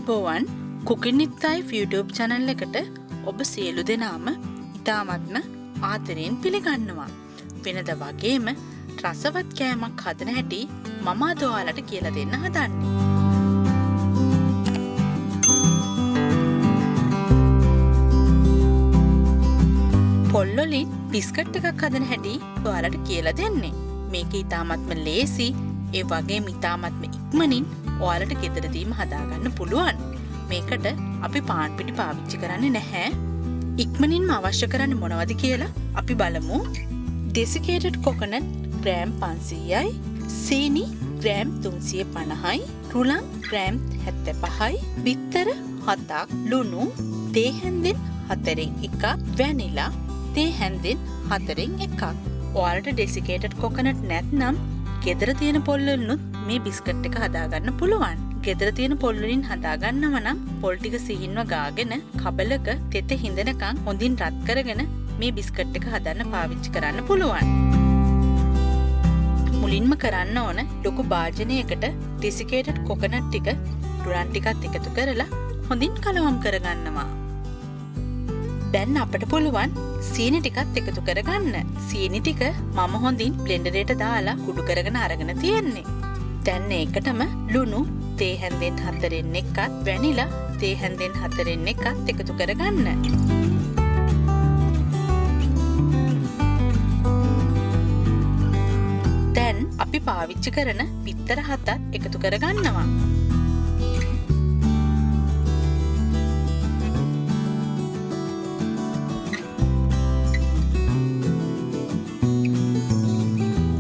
ආයුබෝවන් Cooking with Life YouTube channel එකට ඔබ සියලු දෙනාම ඉතාමත්ම ආදරයෙන් පිළිගන්නවා. වෙනද වගේම රසවත් කෑමක් හදන හැටි මම අද ඔයාලට කියලා දෙන්න හදන්නේ. පොල් වලින් බිස්කට් එකක් හදන හැටි ඔයාලට කියලා දෙන්නේ. මේක ඉතාමත්ම ලේසි, ඒ වගේම ඉතාමත්ම ඉක්මනින් ඔයාලට ගෙදරදීම හදාගන්න පුළුවන්. මේකට අපි පාන් පිටි පාවිච්චි කරන්නේ නැහැ. ඉක්මනින්ම අවශ්‍ය කරන්නේ මොනවද කියලා අපි බලමු. desiccated coconut ග්‍රෑම් 500යි, සීනි ග්‍රෑම් 350යි, රුලන් ග්‍රෑම් 75යි, බිත්තර 7ක්, ලුණු තේ හැන්දෙන් 4න් එකක්, වැනිලා තේ හැන්දෙන් 4න් එකක්. ඔයාලට desiccated coconut නැත්නම් ගෙදර තියෙන පොල් වලිනුත් මේ බිස්කට් එක හදාගන්න පුළුවන්. ගෙදර තියෙන පොල් වලින් හදාගන්නව නම් පොල් ටික සිහින්ව ගාගෙන කබලක තෙත හිඳනකම් හොඳින් රත් කරගෙන මේ බිස්කට් එක හදන්න පාවිච්චි කරන්න පුළුවන්. මුලින්ම කරන්න ඕන ලොකු භාජනයකට desiccated coconut ටික රුලන් ටිකත් එකතු කරලා හොඳින් කලවම් කරගන්නවා. දැන් අපිට පුළුවන් සීනි ටිකත් එකතු කරගන්න. සීනි ටික මම හොඳින් බ්ලෙන්ඩරේට දාලා කුඩු කරගෙන අරගෙන තියෙන්නේ. දැන් ඒකටම ලුණු තේ හැන්දෙන් 4න් එකක්, වැනිලා තේ හැන්දෙන් 4න් එකක් එකතු කරගන්න. දැන් අපි පාවිච්චි කරන බිත්තර 7ත් එකතු කරගන්නවා.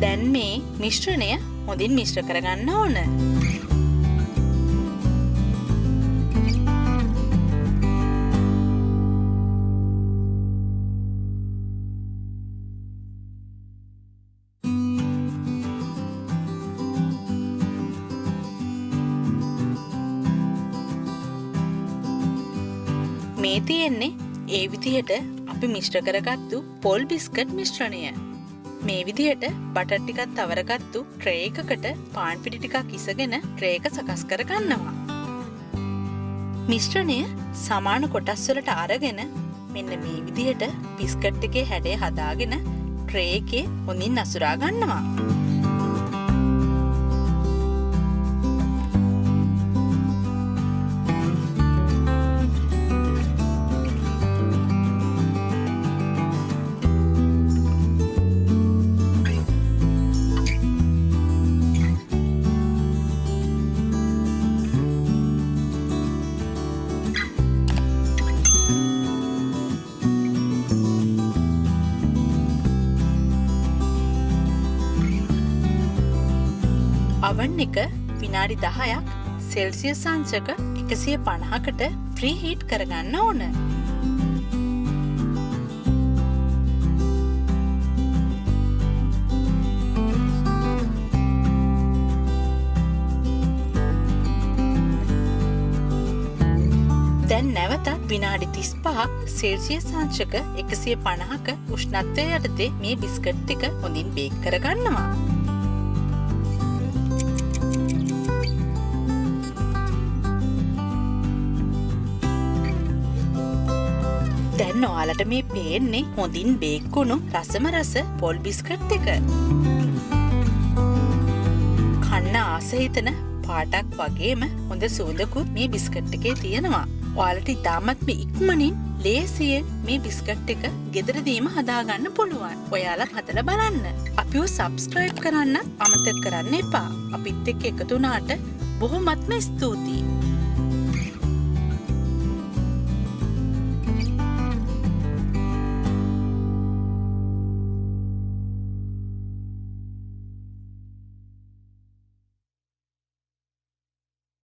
දැන් මේ මිශ්‍රණය හොඳින් මිශ්‍ර කරගන්න ඕන. මේ තියෙන්නේ ඒ විදිහට අපි මිශ්‍ර කරගත්තු පොල් බිස්කට් මිශ්‍රණය. මේ විදිහට බටර් ටිකක් තවරගත්තු ට්‍රේ එකකට පාන් පිටි ටිකක් ඉසගෙන ට්‍රේ එක සකස් කර ගන්නවා. මිශ්‍රණය සමාන කොටස් වලට අරගෙන මෙන්න මේ විදිහට බිස්කට් එකේ හැඩය හදාගෙන ට්‍රේ එකේ හොඳින් අසුරා ගන්නවා. oven එක විනාඩි 10ක් සෙල්සියස් අංශක 150කට ප්‍රී හීට් කරගන්න ඕන. දැන් නැවතත් විනාඩි 35ක් සෙල්සියස් අංශක 150ක උෂ්ණත්වය යටතේ මේ බිස්කට් ටික හොඳින් බේක් කරගන්නවා. දැන් ඔයාලට මේ පේන්නේ හොඳින් බේක් වුණු රසම රස පොල් බිස්කට් එක. කන්න ආස හිතන පාටක් වගේම හොඳ සුවඳකුත් මේ බිස්කට් එකේ තියෙනවා. ඔයාලට ඉතාමත්ම ඉක්මනින් ලේසියෙන් මේ බිස්කට් එක ගෙදරදීම හදාගන්න පුළුවන්. ඔයාලත් හදලා බලන්න. අපිව සබ්ස්ක්‍රයිබ් කරන්න අමතක කරන්න එපා. අපිත් එක්ක එකතු වුණාට බොහොමත්ම ස්තුතියි.